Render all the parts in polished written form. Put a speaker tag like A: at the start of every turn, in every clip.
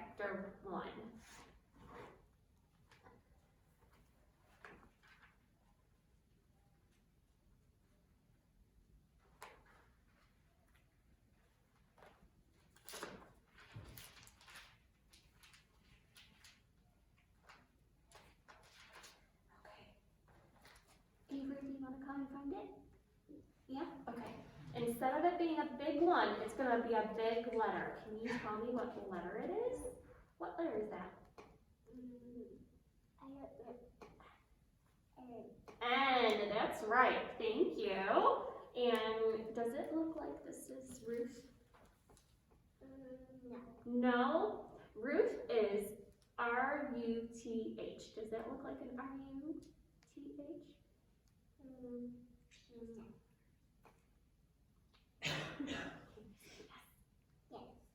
A: chapter 1. Avery, do you want to come and find it? Yeah? Okay. Instead of it being a big one, it's going to be a big letter. Can you tell me what letter it is? What letter is that? N. That's right. Thank you. And does it look like this is Ruth? No. No? Ruth is R-U-T-H. Does that look like an R-U-T-H?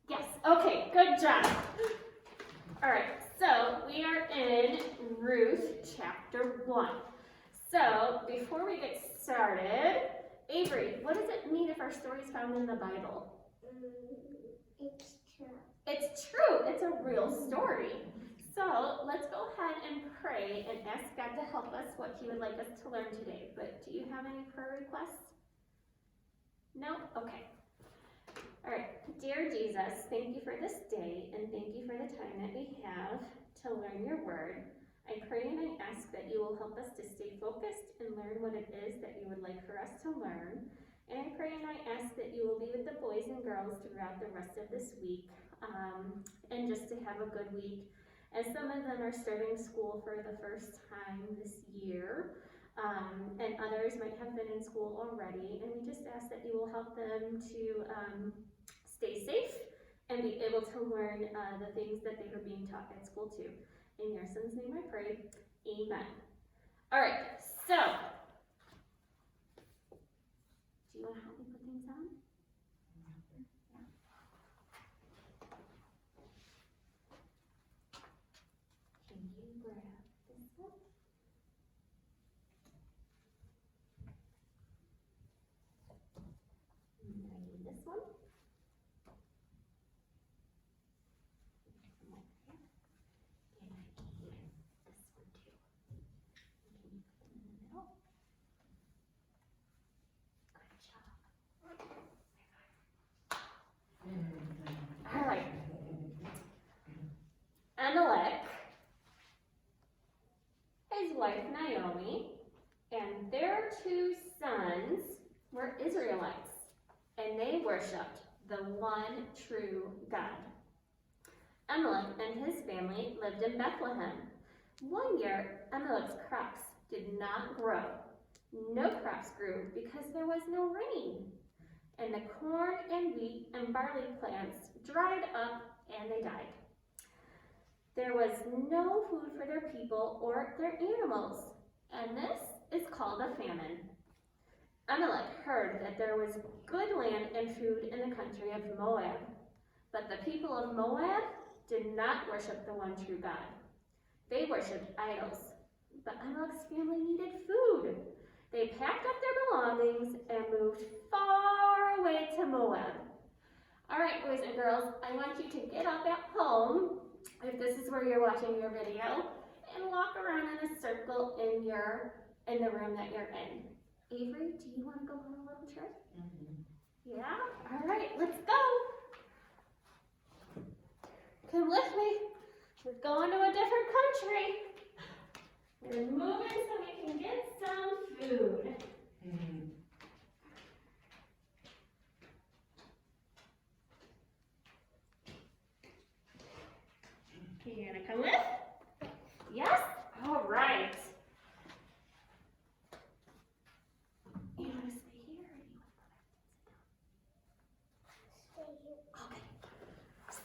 A: Yes, okay, good job. All right, so we are in Ruth chapter 1. So before we get started, Avery, what does it mean if our story is found in the Bible?
B: It's true.
A: It's true, it's a real story. So let's go ahead and pray and ask God to help us what He would like us to learn today. But do you have any prayer requests? No? Okay. All right. Dear Jesus, thank you for this day and thank you for the time that we have to learn your word. I pray and I ask that you will help us to stay focused and learn what it is that you would like for us to learn. And I pray and I ask that you will be with the boys and girls throughout the rest of this week and just to have a good week. As some of them are starting school for the first time this year, and others might have been in school already, and we just ask that you will help them to stay safe and be able to learn the things that they are being taught at school too. In your son's name I pray, amen. All right, so, do you want to help me put things on? Can you grab this one? And I need this one. And I need this one too. Can you put them in the middle? Good job. All right. Amalek, his wife Naomi, and their 2 sons were Israelites, and they worshipped the one true God. Amalek and his family lived in Bethlehem. One year, Amalek's crops did not grow. No crops grew because there was no rain. And the corn and wheat and barley plants dried up and they died. There was no food for their people or their animals, and this is called a famine. Amalek heard that there was good land and food in the country of Moab, but the people of Moab did not worship the one true God. They worshipped idols, but Amalek's family needed food. They packed up their belongings and moved far away to Moab. All right, boys and girls, I want you to get up at home, if this is where you're watching your video, and walk around in a circle in the room that you're in. Avery, do you want to go on a little trip? Mm-hmm. Yeah? All right, let's go. Come with me. We're going to a different country. We're moving so we can get some food. Mm-hmm. You gonna come with? Yes? All right. You want to stay here or do you want to go back? Stay here. Okay.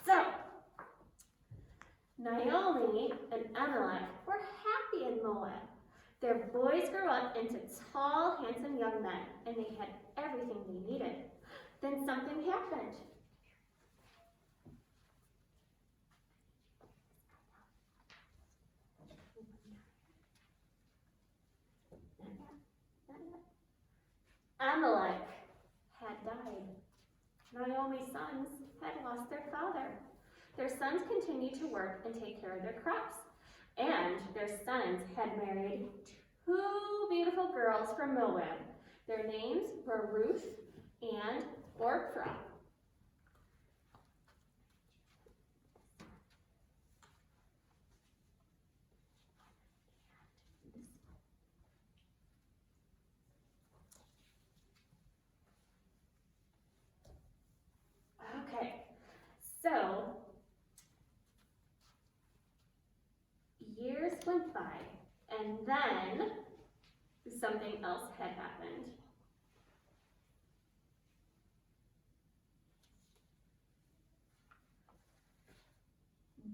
A: So, Naomi and Amalek were happy in Moab. Their boys grew up into tall, handsome young men, and they had everything they needed. Then something happened. Amalek had died. Naomi's sons had lost their father. Their sons continued to work and take care of their crops. And their sons had married 2 beautiful girls from Moab. Their names were Ruth and Orpah. Okay, so years went by, and then something else had happened.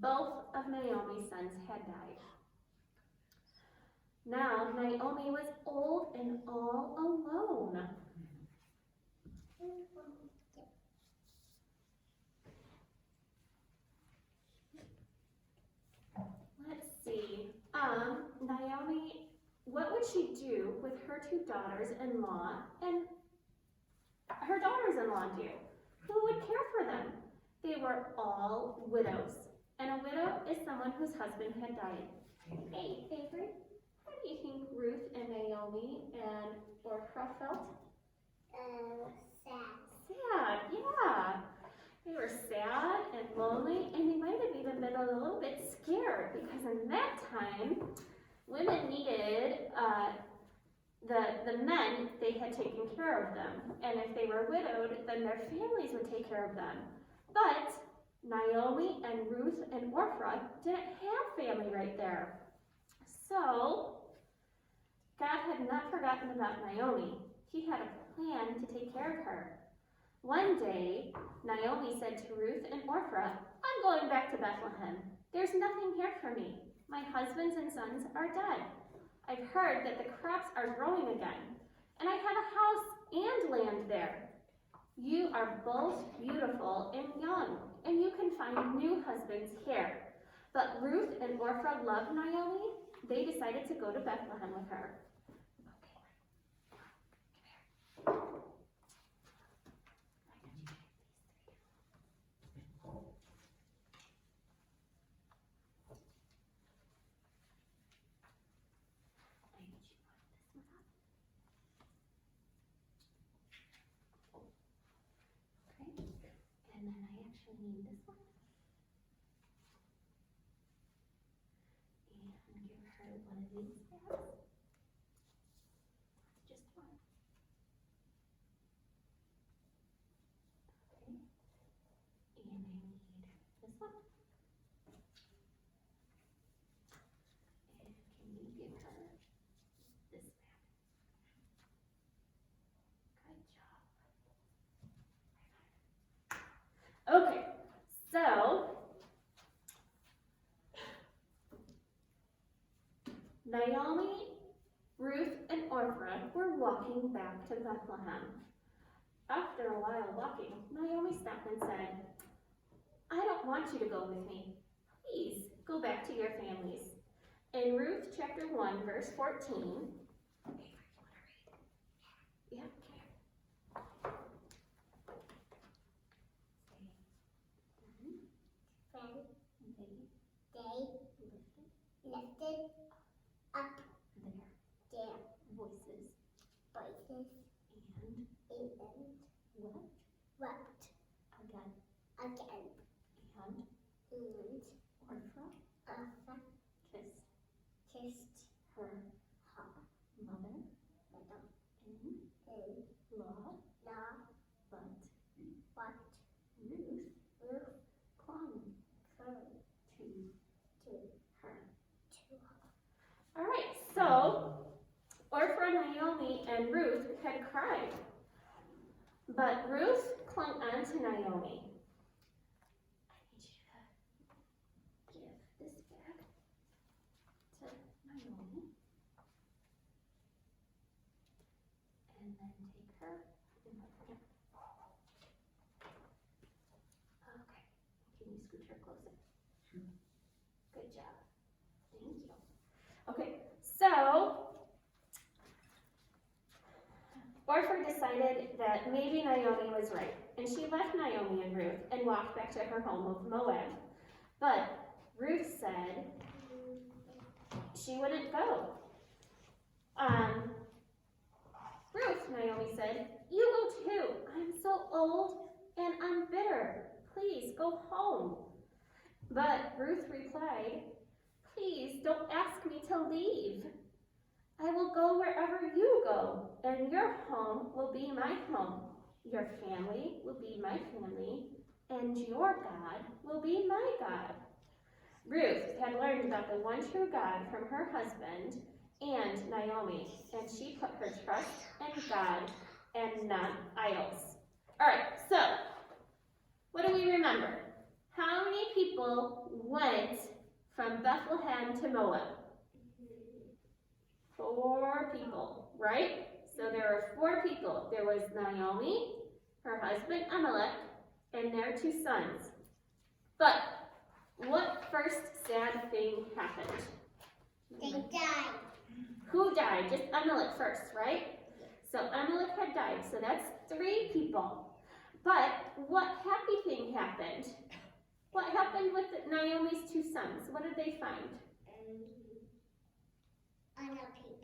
A: Both of Naomi's sons had died. Now Naomi was old and all alone. Let's see. Naomi, what would she do with her 2 daughters-in-law and her daughters-in-law do? Who would care for them? They were all widows. And a widow is someone whose husband had died. Hey, Avery, how do you think Ruth and Naomi and Orpah felt?
B: Sad.
A: Sad, yeah. They were sad and lonely, and they might have even been a little bit scared because in that time, women needed the men, they had taken care of them. And if they were widowed, then their families would take care of them. But Naomi and Ruth and Orpah didn't have family right there. So, God had not forgotten about Naomi. He had a plan to take care of her. One day, Naomi said to Ruth and Orpah, I'm going back to Bethlehem. There's nothing here for me. My husbands and sons are dead. I've heard that the crops are growing again, and I have a house and land there. You are both beautiful and young, and you can find new husbands here. But Ruth and Orpah loved Naomi. They decided to go to Bethlehem with her. And then I actually need this one. And give her one of these bags. Just one. Okay. And I need this one. And can you give her this bag? Good job. Okay, so Naomi, Ruth, and Orpah were walking back to Bethlehem. After a while walking, Naomi stopped and said, I don't want you to go with me. Please go back to your families. In Ruth chapter 1, verse 14, yeah,
B: They lifted up
A: their
B: their
A: voices
B: voices
A: and
B: and
A: wept
B: wept
A: again.
B: again.
A: And
B: And
A: Orpah
B: Orpah
A: kissed
B: kissed
A: her
B: her
A: mother
B: mother
A: in
B: in
A: law,
B: law,
A: but
B: but
A: Ruth
B: Ruth
A: clung
B: clung
A: to
B: to
A: her.
B: her.
A: All right, so Orpah, Naomi, and Ruth had cried, but Ruth clung on to Naomi. I need you to give this bag to Naomi, and then take her in my hand. Okay, can you scoot her closer? Good job. Thank you. Okay, so Orpah decided that maybe Naomi was right, and she left Naomi and Ruth and walked back to her home of Moab. But Ruth said she wouldn't go. Ruth, Naomi said, you go too. I'm so old and I'm bitter. Please go home. But Ruth replied, please don't ask me to leave. I will go wherever you go, and your home will be my home. Your family will be my family, and your God will be my God. Ruth had learned about the one true God from her husband and Naomi, and she put her trust in God and not idols. All right, so what do we remember? How many people went from Bethlehem to Moab? 4 people, right? So there were 4 people. There was Naomi, her husband Amalek, and their 2 sons. But what first sad thing happened?
B: They died.
A: Who died? Just Amalek first, right? So Amalek had died, so that's 3 people. But what happy thing happened? What happened with Naomi's 2 sons? What did they find?
B: Other people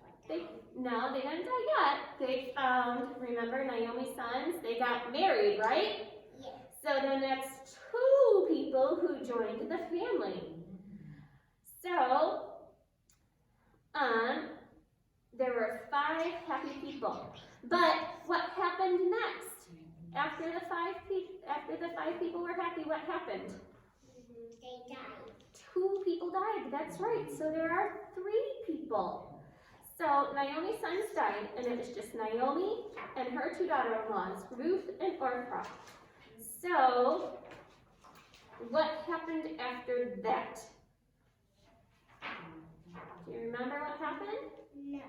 A: No, they didn't die yet. They found, remember Naomi's sons? They got married, right?
B: Yes.
A: So then that's 2 people who joined the family. So, there were 5 happy people. But what happened next? After the 5 people were happy, what happened?
B: They died.
A: 2 people died, that's right. So there are 3 people. So Naomi's sons died, and it was just Naomi and her 2 daughter-in-laws, Ruth and Orpah. So what happened after that? Do you remember what happened?
B: No.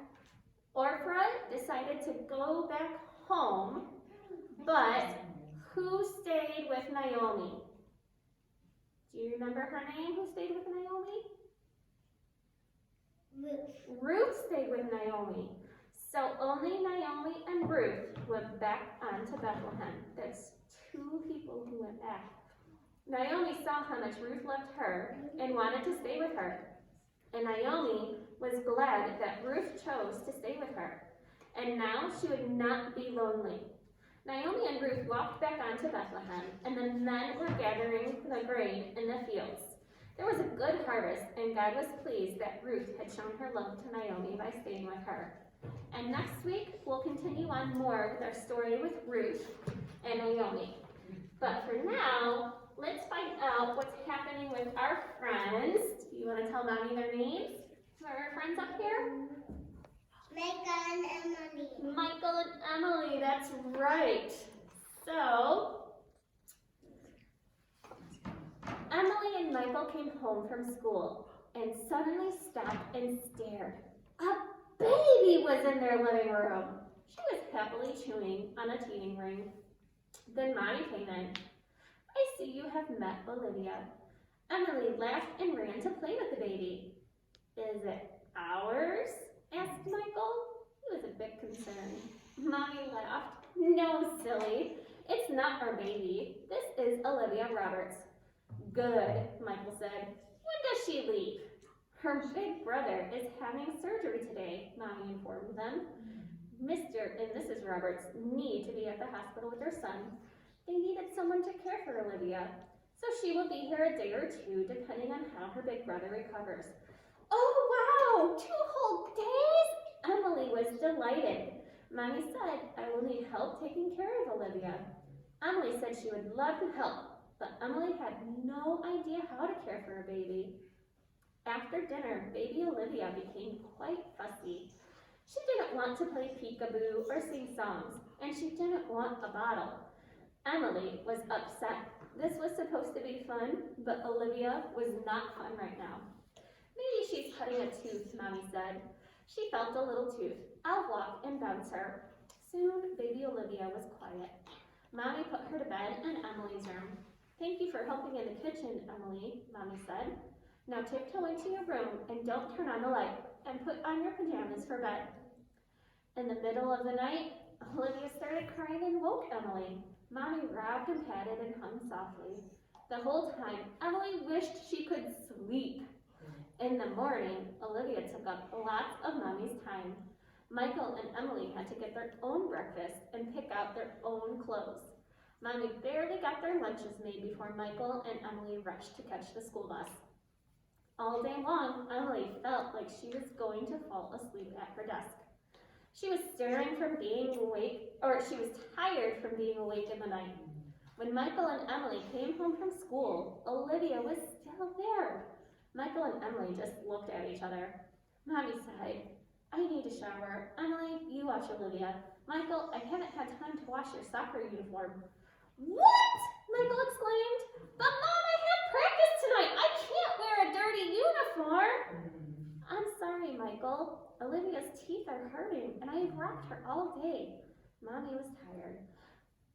A: Orpah decided to go back home, but who stayed with Naomi? Do you remember her name? Who stayed with Naomi?
B: Ruth.
A: Ruth stayed with Naomi. So only Naomi and Ruth went back onto Bethlehem. That's 2 people who went back. Naomi saw how much Ruth loved her and wanted to stay with her. And Naomi was glad that Ruth chose to stay with her. And now she would not be lonely. Naomi and Ruth walked back onto Bethlehem, and the men were gathering the grain in the fields. There was a good harvest, and God was pleased that Ruth had shown her love to Naomi by staying with her. And next week, we'll continue on more with our story with Ruth and Naomi. But for now, let's find out what's happening with our friends. Do you want to tell Mommy their names? Who are our friends up here?
B: Michael and Emily.
A: Michael and Emily, that's right. So, Emily and Michael came home from school and suddenly stopped and stared. A baby was in their living room. She was happily chewing on a teething ring. Then Mommy came in. I see you have met Olivia. Emily laughed and ran to play with the baby. Is it ours? Asked Michael. He was a bit concerned. Mommy laughed. No, silly. It's not our baby. This is Olivia Roberts. Good, Michael said. When does she leave? Her big brother is having surgery today, Mommy informed them. Mr. and Mrs. Roberts need to be at the hospital with their son. They needed someone to care for Olivia, so she will be here a day or 2 depending on how her big brother recovers. Oh, wow! 2 whole days? Emily was delighted. Mommy said, I will need help taking care of Olivia. Emily said she would love to help, but Emily had no idea how to care for a baby. After dinner, baby Olivia became quite fussy. She didn't want to play peekaboo or sing songs, and she didn't want a bottle. Emily was upset. This was supposed to be fun, but Olivia was not fun right now. Maybe she's cutting a tooth, Mommy said. She felt a little tooth. I'll walk and bounce her. Soon, baby Olivia was quiet. Mommy put her to bed in Emily's room. Thank you for helping in the kitchen, Emily, Mommy said. Now tiptoe into your room and don't turn on the light and put on your pajamas for bed. In the middle of the night, Olivia started crying and woke Emily. Mommy rubbed and patted and hummed softly. The whole time, Emily wished she could sleep. In the morning, Olivia took up lots of Mommy's time. Michael and Emily had to get their own breakfast and pick out their own clothes. Mommy barely got their lunches made before Michael and Emily rushed to catch the school bus. All day long, Emily felt like she was going to fall asleep at her desk. She was tired from being awake in the night. When Michael and Emily came home from school, Olivia was still there. Michael and Emily just looked at each other. Mommy sighed. I need a shower. Emily, you watch Olivia. Michael, I haven't had time to wash your soccer uniform. What? Michael exclaimed. But Mom, I have practice tonight. I can't wear a dirty uniform. I'm sorry, Michael. Olivia's teeth are hurting, and I have rocked her all day. Mommy was tired.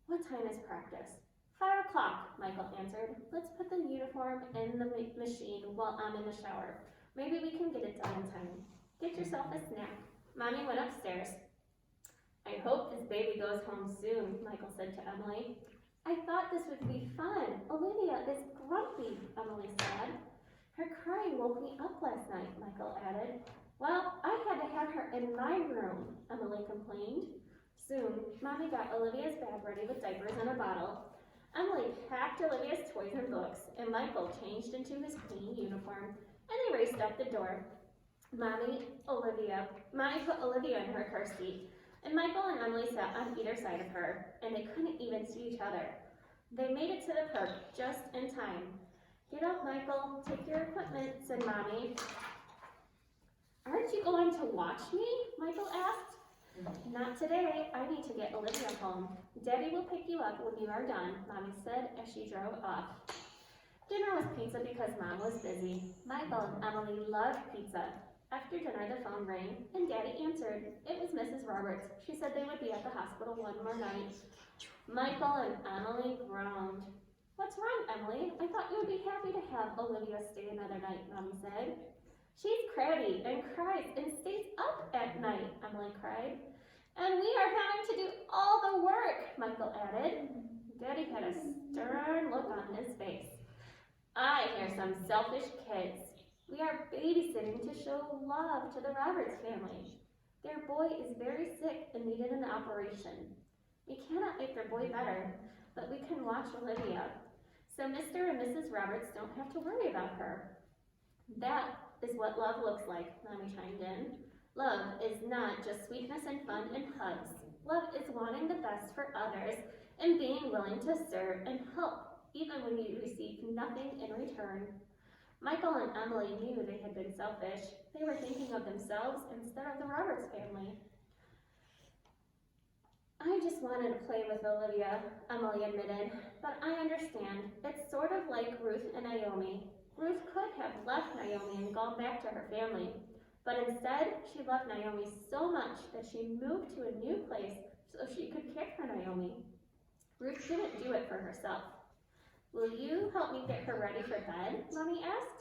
A: What time is practice? 5 o'clock, Michael answered. Let's put the uniform in the machine while I'm in the shower. Maybe we can get it done in time. Get yourself a snack. Mommy went upstairs. I hope this baby goes home soon, Michael said to Emily. I thought this would be fun. Olivia is grumpy, Emily said. Her crying woke me up last night, Michael added. Well, I had to have her in my room, Emily complained. Soon, Mommy got Olivia's bag ready with diapers and a bottle. Emily packed Olivia's toys and books, and Michael changed into his clean uniform, and they raced out the door. Mommy put Olivia in her car seat, and Michael and Emily sat on either side of her, and they couldn't even see each other. They made it to the park just in time. Get up, Michael, take your equipment, said Mommy. Aren't you going to watch me? Michael asked. Not today. I need to get Olivia home. Daddy will pick you up when you are done, Mommy said as she drove off. Dinner was pizza because Mom was busy. Michael and Emily loved pizza. After dinner, the phone rang, and Daddy answered. It was Mrs. Roberts. She said they would be at the hospital one more night. Michael and Emily groaned. What's wrong, Emily? I thought you would be happy to have Olivia stay another night, Mommy said. She's crabby and cries and stays up at night, Emily cried. And we are having to do all the work, Michael added. Daddy had a stern look on his face. I hear some selfish kids. We are babysitting to show love to the Roberts family. Their boy is very sick and needed an operation. We cannot make their boy better, but we can watch Olivia. So Mr. and Mrs. Roberts don't have to worry about her. That is what love looks like, Mommy chimed in. Love is not just sweetness and fun and hugs. Love is wanting the best for others and being willing to serve and help, even when you receive nothing in return. Michael and Emily knew they had been selfish. They were thinking of themselves instead of the Roberts family. I just wanted to play with Olivia, Emily admitted, but I understand. It's sort of like Ruth and Naomi. Ruth could have left Naomi and gone back to her family, but instead she loved Naomi so much that she moved to a new place so she could care for Naomi. Ruth didn't do it for herself. Will you help me get her ready for bed? Mommy asked.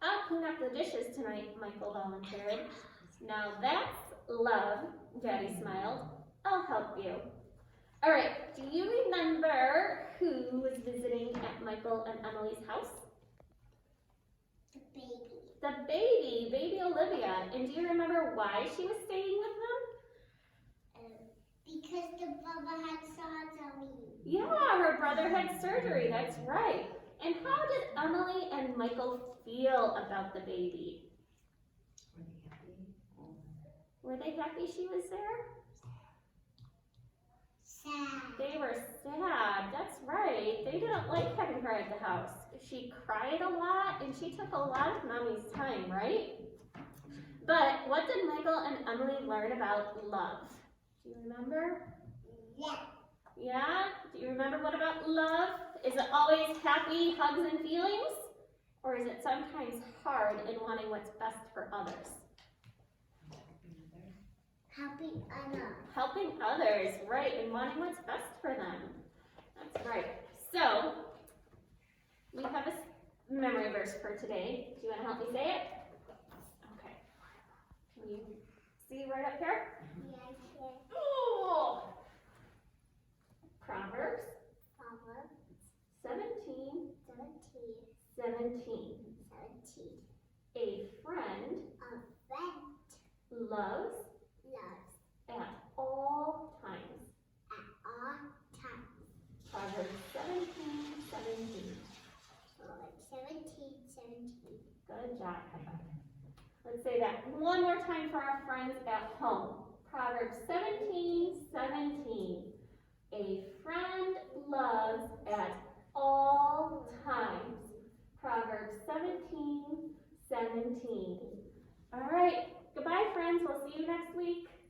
A: I'll clean up the dishes tonight, Michael volunteered. Now that's love, Daddy smiled. I'll help you. All right, do you remember who was visiting at Michael and Emily's house? The baby Olivia. And do you remember why she was staying with them?
B: Because the Baba had surgery.
A: Yeah, her brother had surgery, that's right. And how did Emily and Michael feel about the baby? Were they happy she was there?
B: Sad.
A: They were sad, that's right. They didn't like having her at the house. She cried a lot and she took a lot of Mommy's time, right? But what did Michael and Emily learn about love? Do you remember?
B: Yeah.
A: Yeah? Do you remember what about love? Is it always happy hugs and feelings? Or is it sometimes hard in wanting what's best for others?
B: Helping others.
A: Helping others, right, and wanting what's best for them. That's right. So, we have a memory verse for today. Do you want to help me say it? Okay. Can you see right up here?
B: Yeah, I can.
A: Oh! Proverbs
B: Proverbs
A: 17,
B: 17,
A: 17.
B: 17.
A: A friend
B: A friend
A: loves
B: loves
A: at all times.
B: at all times.
A: Proverbs 17:17.
B: Proverbs 17:17.
A: Good job, Peppa. Let's say that one more time for our friends at home. Proverbs 17:17.